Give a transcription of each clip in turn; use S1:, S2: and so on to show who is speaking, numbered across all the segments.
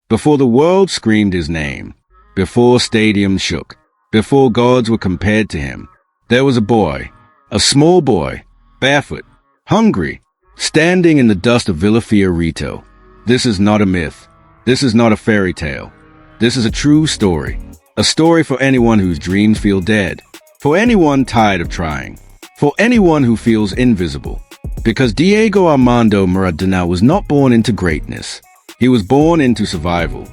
S1: before the world screamed his name, before stadiums shook, before gods were compared to him, there was a boy, a small boy, barefoot, hungry, standing in the dust of Villa Fiorito. This is not a myth. This is not a fairy tale. This is a true story. A story for anyone whose dreams feel dead, for anyone tired of trying, for anyone who feels invisible. Because Diego Armando Maradona was not born into greatness. He was born into survival.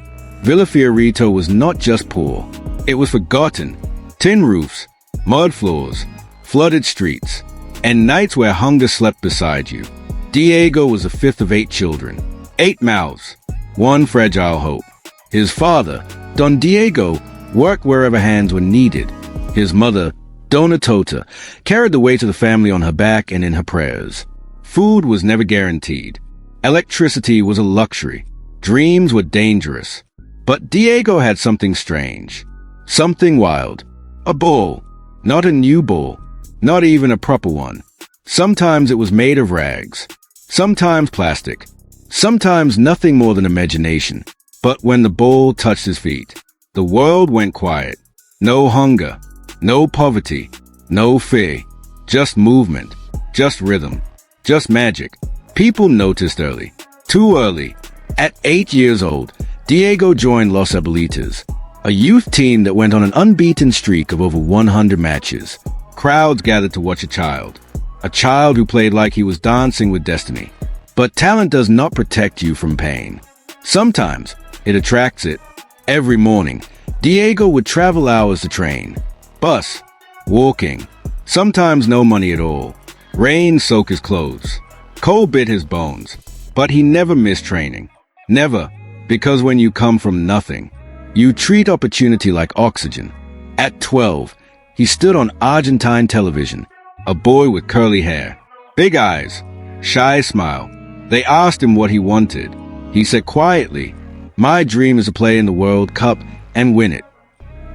S1: Villa Fiorito was not just poor. It was forgotten. Tin roofs, mud floors, flooded streets, and nights where hunger slept beside you. Diego was the fifth of 8 children, 8 mouths, one fragile hope. His father, Don Diego, worked wherever hands were needed. His mother, Dona Tota, carried the weight of the family on her back and in her prayers. Food was never guaranteed. Electricity was a luxury. Dreams were dangerous. But Diego had something strange. Something wild. A ball. Not a new ball. Not even a proper one. Sometimes it was made of rags. Sometimes plastic. Sometimes nothing more than imagination. But when the ball touched his feet, the world went quiet. No hunger. No poverty. No fear. Just movement. Just rhythm. Just magic. People noticed early. Too early. At 8 years old, Diego joined Los Abuelitas, a youth team that went on an unbeaten streak of over 100 matches. Crowds gathered to watch a child who played like he was dancing with destiny. But talent does not protect you from pain. Sometimes it attracts it. Every morning, Diego would travel hours to train. Bus, walking, sometimes no money at all. Rain soaked his clothes. Cold bit his bones. But he never missed training. Never. Because when you come from nothing, you treat opportunity like oxygen. At 12, he stood on Argentine television, a boy with curly hair, big eyes, shy smile. They asked him what he wanted. He said quietly, "My dream is to play in the World Cup and win it."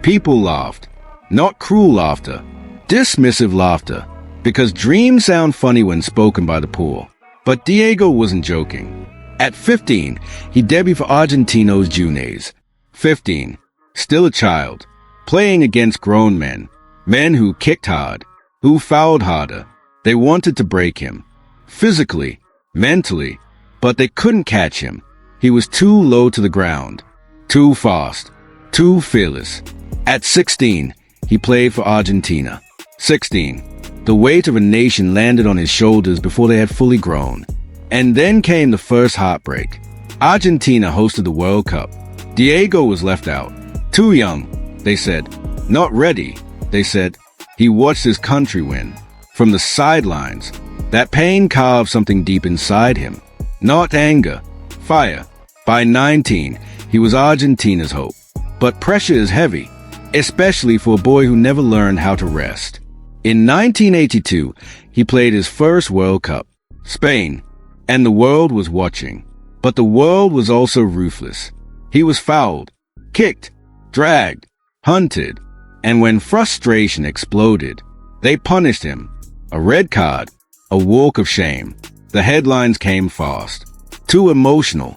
S1: People laughed. Not cruel laughter, dismissive laughter, because dreams sound funny when spoken by the poor. But Diego wasn't joking. At 15, he debuted for Argentino's Juniors. 15, still a child, playing against grown men, men who kicked hard, who fouled harder. They wanted to break him, physically, mentally, but they couldn't catch him. He was too low to the ground, too fast, too fearless. At 16, he played for Argentina. 16, the weight of a nation landed on his shoulders before they had fully grown. And then came the first heartbreak. Argentina hosted the World Cup. Diego was left out. Too young, they said. Not ready, they said. He watched his country win. From the sidelines, that pain carved something deep inside him. Not anger, fire. By 19, he was Argentina's hope. But pressure is heavy, especially for a boy who never learned how to rest. In 1982, he played his first World Cup, Spain, and the world was watching. But the world was also ruthless. He was fouled, kicked, dragged, hunted, and when frustration exploded, they punished him. A red card, a walk of shame. The headlines came fast. Too emotional,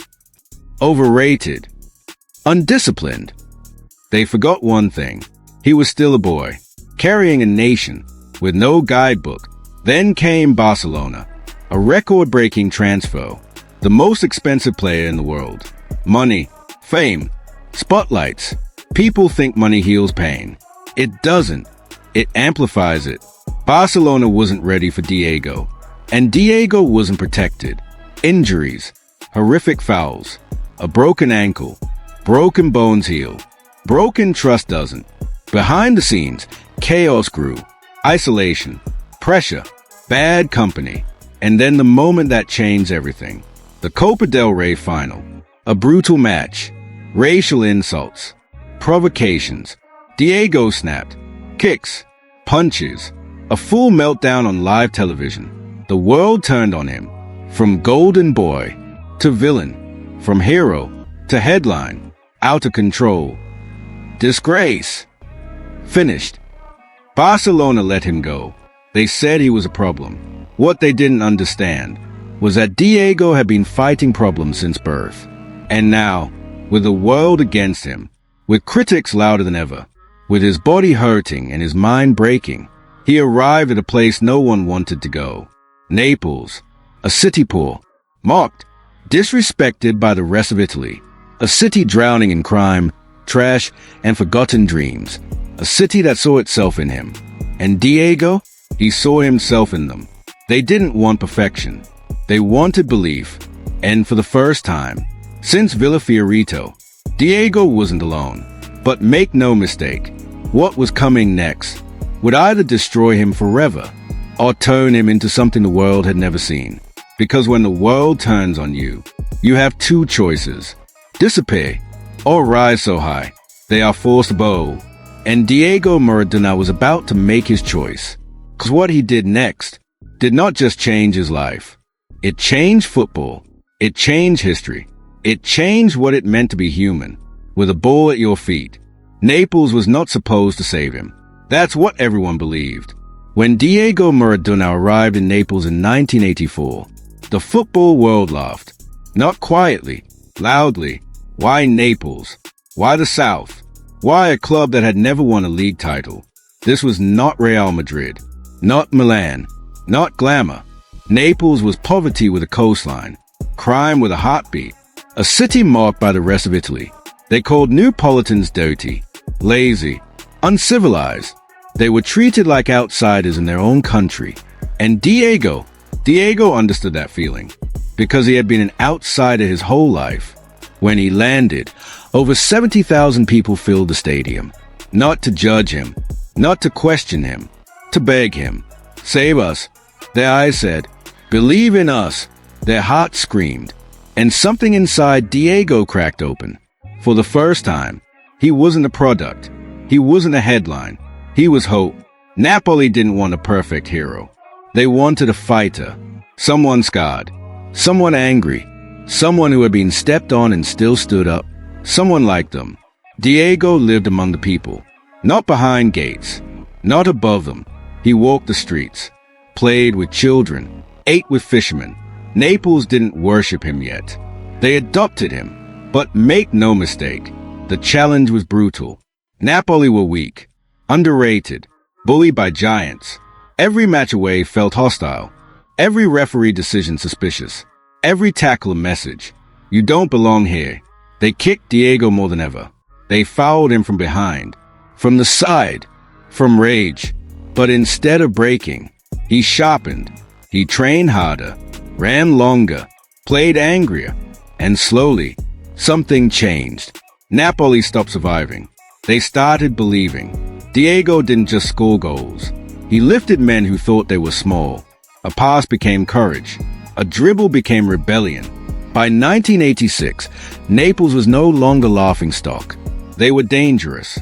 S1: overrated, undisciplined. They forgot one thing. He was still a boy, carrying a nation, with no guidebook. Then came Barcelona, a record-breaking transfer, the most expensive player in the world. Money, fame, spotlights. People think money heals pain. It doesn't. It amplifies it. Barcelona wasn't ready for Diego, and Diego wasn't protected. Injuries, horrific fouls, a broken ankle, broken bones heal, broken trust doesn't. Behind the scenes, chaos grew. Isolation, pressure, bad company, and then the moment that changed everything. The Copa del Rey final. A brutal match. Racial insults. Provocations. Diego snapped. Kicks. Punches. A full meltdown on live television. The world turned on him. From golden boy to villain. From hero to headline. Out of control. Disgrace. Finished. Barcelona let him go. They said he was a problem. What they didn't understand was that Diego had been fighting problems since birth. And now, with the world against him, with critics louder than ever, with his body hurting and his mind breaking. He arrived at a place no one wanted to go. Naples, a city poor, mocked, disrespected by the rest of Italy, a city drowning in crime, trash, and forgotten dreams, a city that saw itself in him. And Diego, he saw himself in them. They didn't want perfection. They wanted belief. And for the first time, since Villa Fiorito, Diego wasn't alone. But make no mistake, what was coming next would either destroy him forever or turn him into something the world had never seen. Because when the world turns on you, you have two choices: disappear or rise so high they are forced to bow. And Diego Maradona was about to make his choice. Because what he did next did not just change his life. It changed football. It changed history. It changed what it meant to be human. With a ball at your feet, Naples was not supposed to save him. That's what everyone believed. When Diego Maradona arrived in Naples in 1984, the football world laughed. Not quietly, loudly. Why Naples? Why the South? Why a club that had never won a league title? This was not Real Madrid, not Milan, not glamour. Naples was poverty with a coastline, crime with a heartbeat, a city marked by the rest of Italy. They called Neapolitans dirty, lazy, uncivilized. They were treated like outsiders in their own country. And Diego understood that feeling, because he had been an outsider his whole life. When he landed, over 70,000 people filled the stadium. Not to judge him, not to question him, to beg him, save us. Their eyes said, believe in us. Their hearts screamed. And something inside Diego cracked open. For the first time, he wasn't a product. He wasn't a headline. He was hope. Napoli didn't want a perfect hero. They wanted a fighter. Someone scarred. Someone angry. Someone who had been stepped on and still stood up. Someone like them. Diego lived among the people. Not behind gates. Not above them. He walked the streets. Played with children. Ate with fishermen. Naples didn't worship him yet. They adopted him. But make no mistake, the challenge was brutal. Napoli were weak, underrated, bullied by giants. Every match away felt hostile. Every referee decision suspicious. Every tackle a message. You don't belong here. They kicked Diego more than ever. They fouled him from behind, from the side, from rage. But instead of breaking, he sharpened. He trained harder, ran longer, played angrier, and slowly, something changed. Napoli stopped surviving. They started believing. Diego didn't just score goals. He lifted men who thought they were small. A pass became courage. A dribble became rebellion. By 1986, Naples was no longer laughingstock. They were dangerous.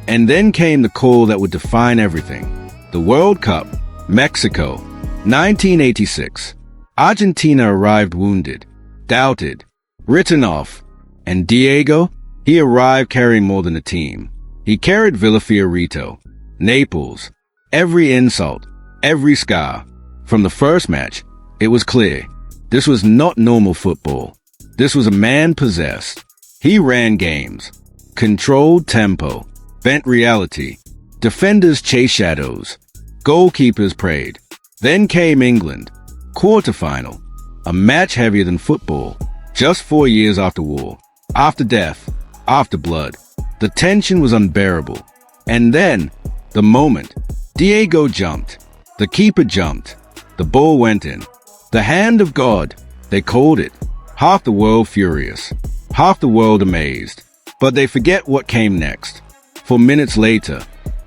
S1: And then came the call that would define everything. The World Cup, Mexico, 1986. Argentina arrived wounded, doubted, written off. And Diego? He arrived carrying more than a team. He carried Villa Fiorito, Naples, every insult, every scar. From the first match, it was clear. This was not normal football. This was a man possessed. He ran games, controlled tempo, bent reality. Defenders chased shadows. Goalkeepers prayed. Then came England, quarterfinal, a match heavier than football. Just 4 years after war, after death, after blood, the tension was unbearable. And then, the moment, Diego jumped. The keeper jumped. The ball went in. The hand of God, they called it. Half the world furious, half the world amazed. But they forget what came next. For minutes later,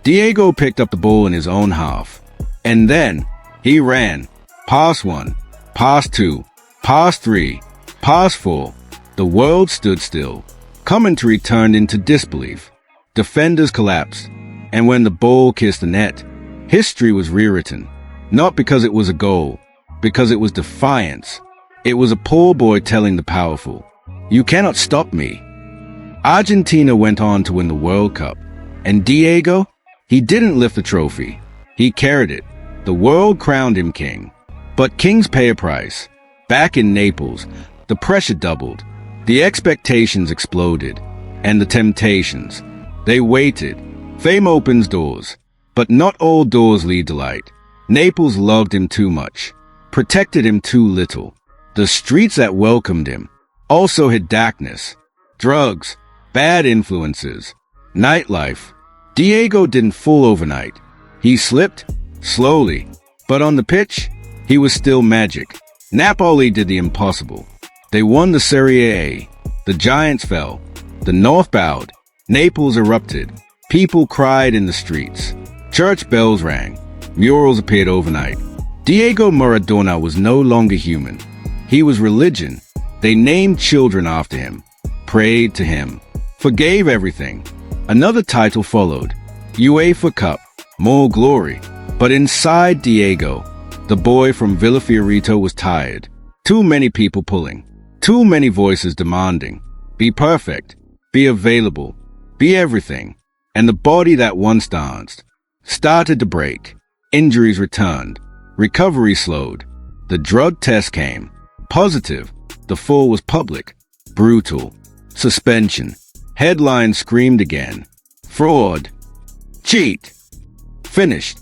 S1: Diego picked up the ball in his own half. And then, he ran. Pass 1, pass 2, pass 3, pass 4. The world stood still. Commentary turned into disbelief. Defenders collapsed. And when the ball kissed the net, history was rewritten. Not because it was a goal, because it was defiance. It was a poor boy telling the powerful, "You cannot stop me." Argentina went on to win the World Cup. And Diego? He didn't lift the trophy. He carried it. The world crowned him king. But kings pay a price. Back in Naples, the pressure doubled. The expectations exploded, and the temptations. They waited. Fame opens doors, but not all doors lead to light. Naples loved him too much, protected him too little. The streets that welcomed him also hid darkness, drugs, bad influences, nightlife. Diego didn't fall overnight. He slipped, slowly, but on the pitch, he was still magic. Napoli did the impossible. They won the Serie A. The Giants fell. The North bowed. Naples erupted. People cried in the streets. Church bells rang. Murals appeared overnight. Diego Maradona was no longer human. He was religion. They named children after him, prayed to him, forgave everything. Another title followed. UEFA Cup. More glory. But inside Diego, the boy from Villa Fiorito was tired. Too many people pulling. Too many voices demanding. Be perfect. Be available. Be everything. And the body that once danced started to break. Injuries returned. Recovery slowed. The drug test came. Positive. The fall was public. Brutal. Suspension. Headlines screamed again. Fraud. Cheat. Finished.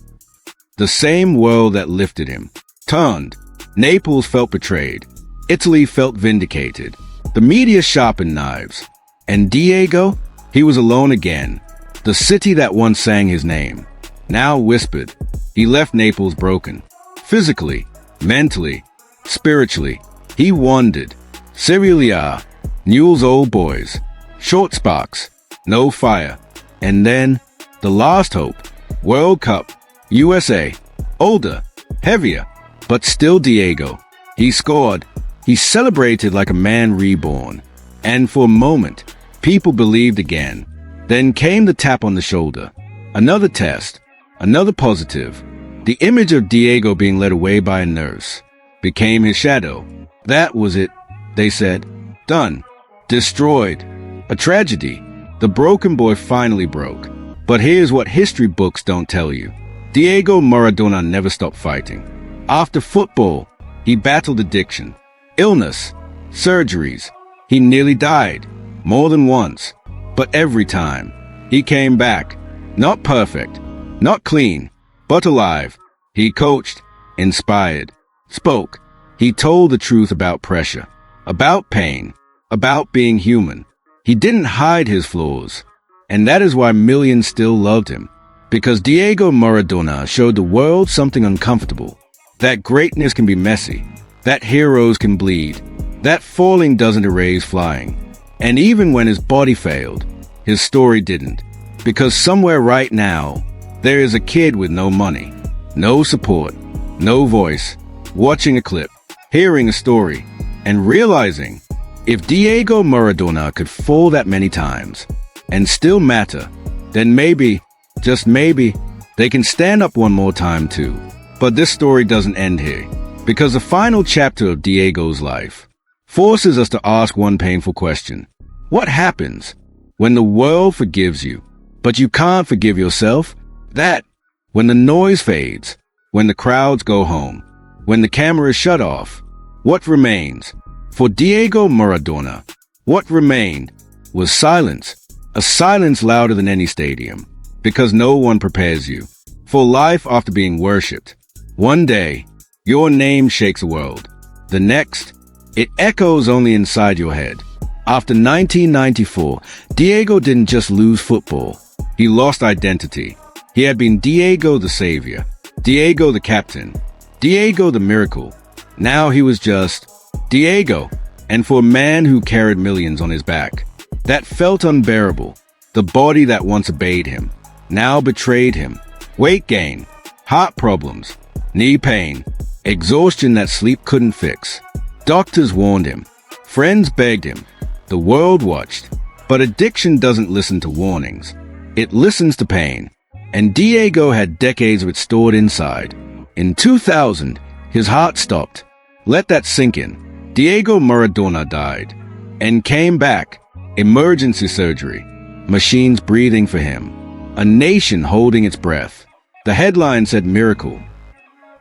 S1: The same world that lifted him turned. Naples felt betrayed. Italy felt vindicated. The media sharpened knives. And Diego? He was alone again. The city that once sang his name now whispered. He left Naples broken. Physically, mentally, spiritually. He wandered. Serie A, Newell's old boys. Short sparks. No fire. And then, the last hope. World Cup. USA. Older. Heavier. But still Diego. He scored. He celebrated like a man reborn. And for a moment, people believed again. Then came the tap on the shoulder. Another test. Another positive. The image of Diego being led away by a nurse became his shadow. That was it, they said. Done. Destroyed. A tragedy. The broken boy finally broke. But here's what history books don't tell you. Diego Maradona never stopped fighting. After football, he battled addiction, illness, surgeries. He nearly died, more than once. But every time, he came back. Not perfect, not clean, but alive. He coached, inspired, spoke. He told the truth about pressure, about pain, about being human. He didn't hide his flaws. And that is why millions still loved him. Because Diego Maradona showed the world something uncomfortable. That greatness can be messy. That heroes can bleed. That falling doesn't erase flying. And even when his body failed, his story didn't. Because somewhere right now, there is a kid with no money, no support, no voice, watching a clip, hearing a story, and realizing if Diego Maradona could fall that many times and still matter, then maybe, just maybe, they can stand up one more time too. But this story doesn't end here, because the final chapter of Diego's life forces us to ask one painful question. What happens when the world forgives you, but you can't forgive yourself? That, when the noise fades, when the crowds go home, when the camera is shut off, what remains? For Diego Maradona, what remained was silence, a silence louder than any stadium, because no one prepares you for life after being worshipped. One day, your name shakes the world. The next, it echoes only inside your head. After 1994, Diego didn't just lose football. He lost identity. He had been Diego the savior, Diego the captain, Diego the miracle. Now he was just Diego. And for a man who carried millions on his back, that felt unbearable. The body that once obeyed him now betrayed him. Weight gain, heart problems, knee pain, exhaustion that sleep couldn't fix. Doctors warned him. Friends begged him. The world watched. But addiction doesn't listen to warnings. It listens to pain. And Diego had decades of it stored inside. In 2000, his heart stopped. Let that sink in. Diego Maradona died and came back. Emergency surgery. Machines breathing for him. A nation holding its breath. The headline said miracle.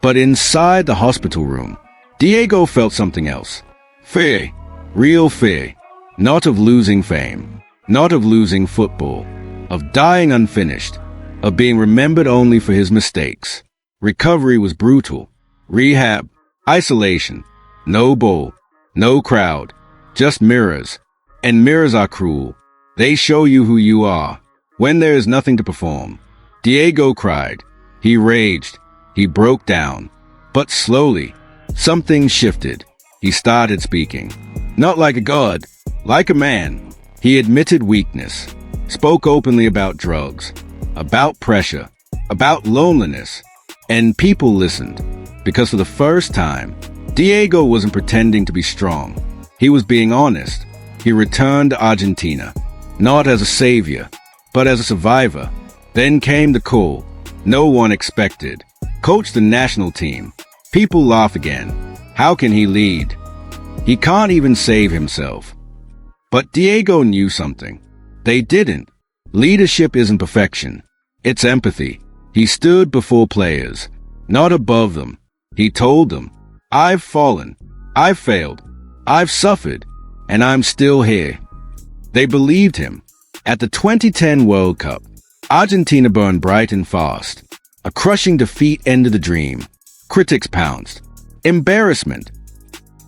S1: But inside the hospital room, Diego felt something else. Fear. Real fear. Not of losing fame, not of losing football, of dying unfinished, of being remembered only for his mistakes. Recovery was brutal. Rehab, isolation, no ball, no crowd, just mirrors. And mirrors are cruel. They show you who you are when there is nothing to perform. Diego cried. He raged. He broke down. But slowly, something shifted. He started speaking. Not like a god, like a man. He admitted weakness, spoke openly about drugs, about pressure, about loneliness. And people listened, because for the first time, Diego wasn't pretending to be strong. He was being honest. He returned to Argentina, not as a savior, but as a survivor. Then came the call. No one expected. Coach the national team. People laugh again. How can he lead? He can't even save himself. But Diego knew something. They didn't. Leadership isn't perfection. It's empathy. He stood before players, not above them. He told them, I've fallen, I've failed, I've suffered, and I'm still here. They believed him. At the 2010 World Cup, Argentina burned bright and fast. A crushing defeat ended the dream. Critics pounced. Embarrassment.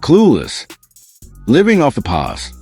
S1: Clueless. Living off the past.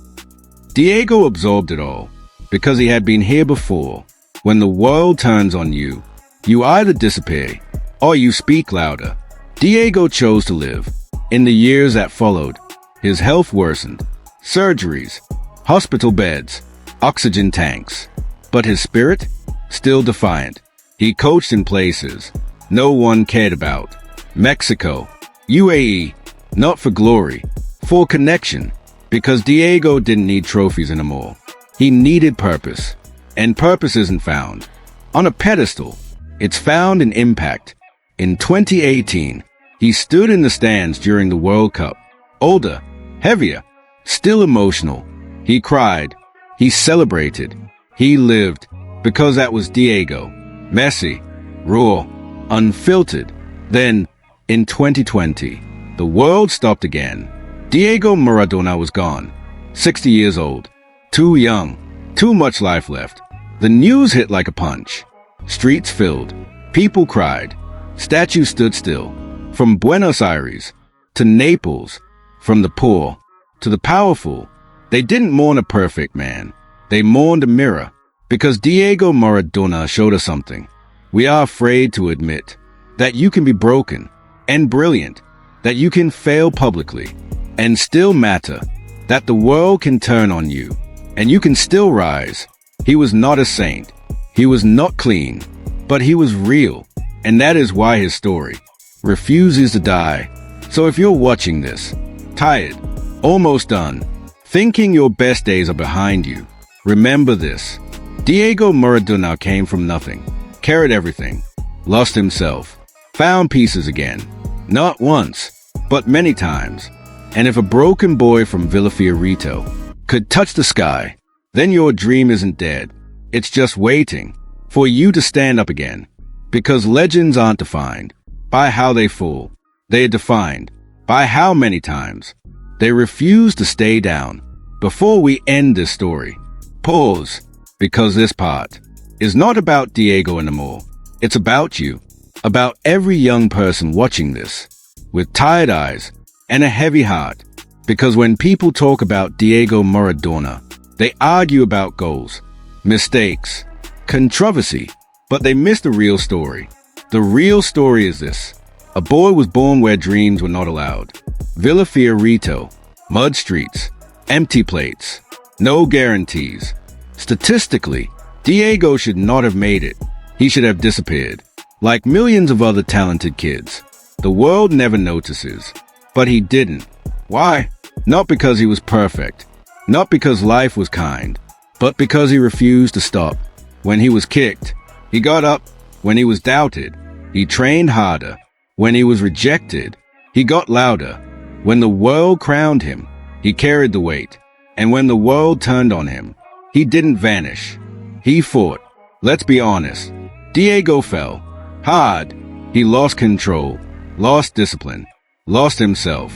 S1: Diego absorbed it all, because he had been here before. When the world turns on you, you either disappear, or you speak louder. Diego chose to live. In the years that followed, his health worsened. Surgeries, hospital beds, oxygen tanks. But his spirit? Still defiant. He coached in places no one cared about. Mexico, UAE, not for glory, for connection. Because Diego didn't need trophies anymore. He needed purpose. And purpose isn't found on a pedestal. It's found in impact. In 2018, he stood in the stands during the World Cup. Older, heavier, still emotional. He cried. He celebrated. He lived. Because that was Diego. Messy, raw, unfiltered. Then, in 2020, the world stopped again. Diego Maradona was gone. 60 years old. Too young. Too much life left. The news hit like a punch. Streets filled. People cried. Statues stood still. From Buenos Aires to Naples. From the poor to the powerful. They didn't mourn a perfect man. They mourned a mirror. Because Diego Maradona showed us something. We are afraid to admit that you can be broken and brilliant, that you can fail publicly and still matter, that the world can turn on you and you can still rise. He was not a saint. He was not clean, but he was real. And that is why his story refuses to die. So if you're watching this, tired, almost done, thinking your best days are behind you, remember this. Diego Maradona came from nothing, carried everything, lost himself, found pieces again. Not once, but many times. And if a broken boy from Villa Fiorito could touch the sky, then your dream isn't dead. It's just waiting for you to stand up again. Because legends aren't defined by how they fall. They are defined by how many times they refuse to stay down. Before we end this story, pause, because this part is not about Diego anymore. It's about you, about every young person watching this with tired eyes and a heavy heart. Because when people talk about Diego Maradona, they argue about goals, mistakes, controversy, but they miss the real story. The real story is this. A boy was born where dreams were not allowed. Villa Fiorito, mud streets, empty plates, no guarantees. Statistically, Diego should not have made it. He should have disappeared. Like millions of other talented kids. The world never notices. But he didn't. Why? Not because he was perfect. Not because life was kind. But because he refused to stop. When he was kicked, he got up. When he was doubted, he trained harder. When he was rejected, he got louder. When the world crowned him, he carried the weight. And when the world turned on him, he didn't vanish. He fought. Let's be honest. Diego fell. Hard. He lost control, lost discipline, lost himself.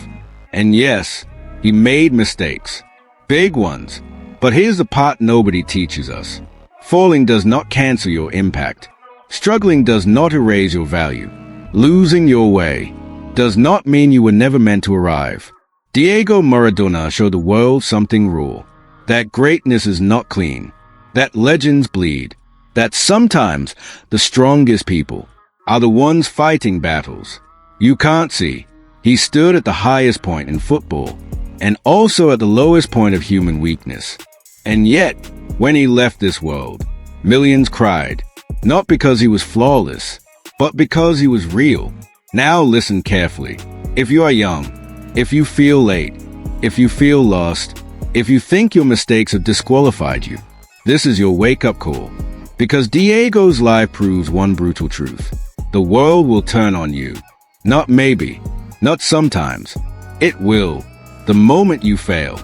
S1: And yes, he made mistakes. Big ones. But here's the part nobody teaches us. Falling does not cancel your impact. Struggling does not erase your value. Losing your way does not mean you were never meant to arrive. Diego Maradona showed the world something raw. That greatness is not clean. That legends bleed. That sometimes the strongest people are the ones fighting battles you can't see. He stood at the highest point in football and also at the lowest point of human weakness. And yet, when he left this world, millions cried, not because he was flawless, but because he was real. Now listen carefully. If you are young, if you feel late, if you feel lost, if you think your mistakes have disqualified you, this is your wake-up call. Because Diego's life proves one brutal truth. The world will turn on you. Not maybe, not sometimes. It will. The moment you fail,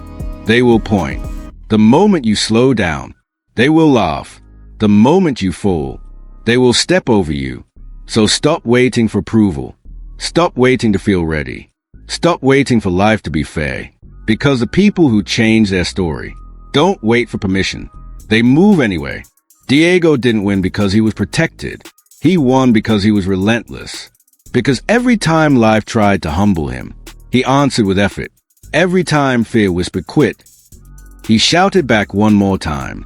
S1: they will point. The moment you slow down, they will laugh. The moment you fall, they will step over you. So stop waiting for approval. Stop waiting to feel ready. Stop waiting for life to be fair. Because the people who change their story don't wait for permission. They move anyway. Diego didn't win because he was protected. He won because he was relentless. Because every time life tried to humble him, he answered with effort. Every time fear whispered quit, he shouted back one more time.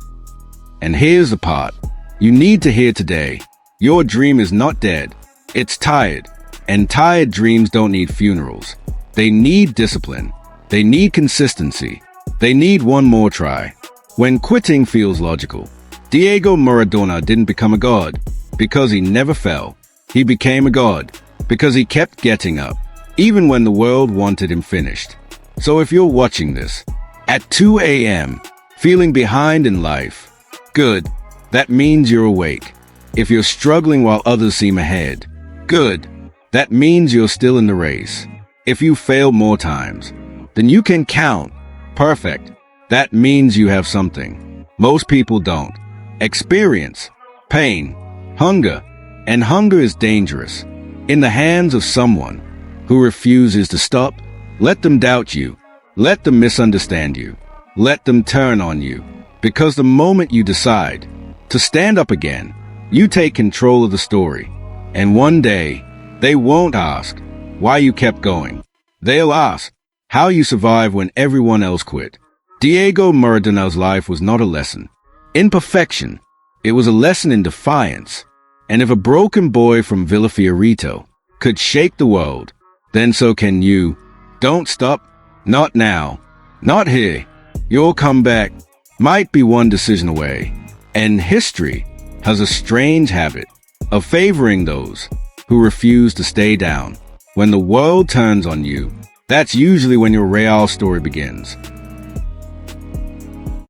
S1: And here's the part you need to hear today. Your dream is not dead. It's tired. And tired dreams don't need funerals. They need discipline. They need consistency. They need one more try. When quitting feels logical, Diego Maradona didn't become a god because he never fell. He became a god because he kept getting up, even when the world wanted him finished. So if you're watching this at 2 a.m., feeling behind in life, good, that means you're awake. If you're struggling while others seem ahead, good, that means you're still in the race. If you fail more times than you can count, perfect, that means you have something most people don't. Experience, pain, hunger, and hunger is dangerous. In the hands of someone who refuses to stop, let them doubt you, let them misunderstand you, let them turn on you. Because the moment you decide to stand up again, you take control of the story. And one day, they won't ask why you kept going. They'll ask how you survived when everyone else quit. Diego Maradona's life was not a lesson in perfection. It was a lesson in defiance. And if a broken boy from Villa Fiorito could shake the world, then so can you. Don't stop. Not now. Not here. Your comeback might be one decision away. And history has a strange habit of favoring those who refuse to stay down. When the world turns on you, that's usually when your real story begins.